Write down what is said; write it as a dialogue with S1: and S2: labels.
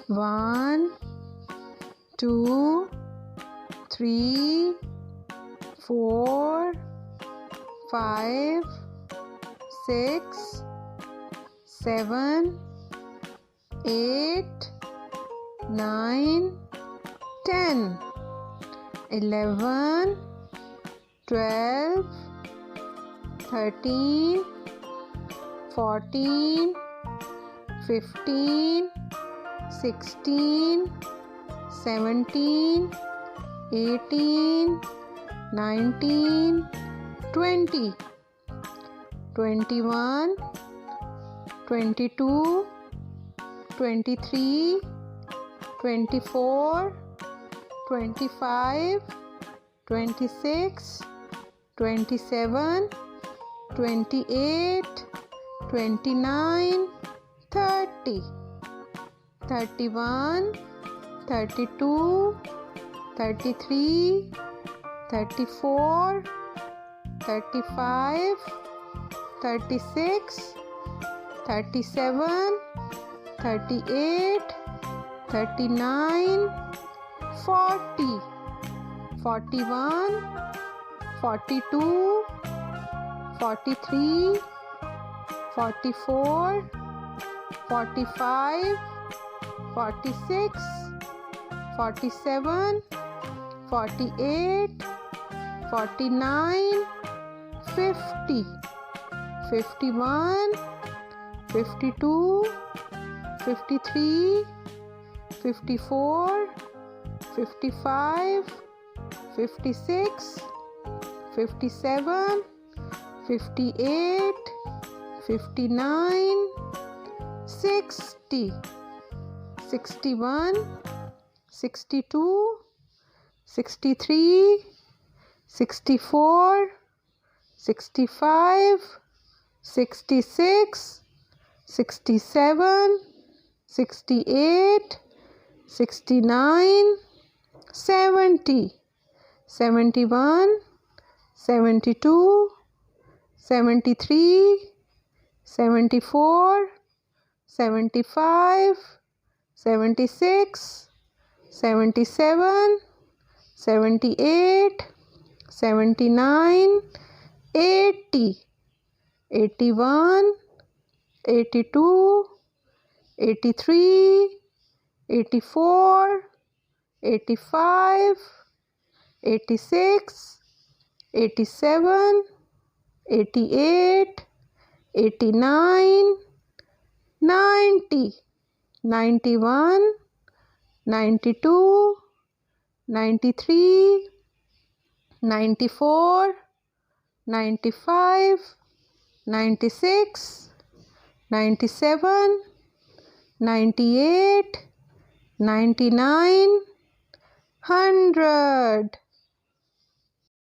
S1: 1, 2, 3, 4, 5, 6, 7, 8, 9, 10, 11, 12, 13, 14, 15, 16, 17, 18, 19, 20, 21, 22, 23, 24, 25, 26, 27, 28, 29, 30, 31, 32, 33, 34, 35, 36, 37, 38, 39, 40, 41, 42, 43, 44, 45, 46, 47, 48, 49, 50, 51, 52, 53, 54, 55, 56, 57, 58, 59, 60, 61, 62, 63, 64, 65, 66, 67, 68, 69, 70, 71, 72, 73, 74, 75, 76, 77, 78, 79, 80, 81, 82, 83, 84, 85, 86, 87, 88, 89, 90, 91, 92, 93, 94, 95, 96, 97, 98, 99, 100.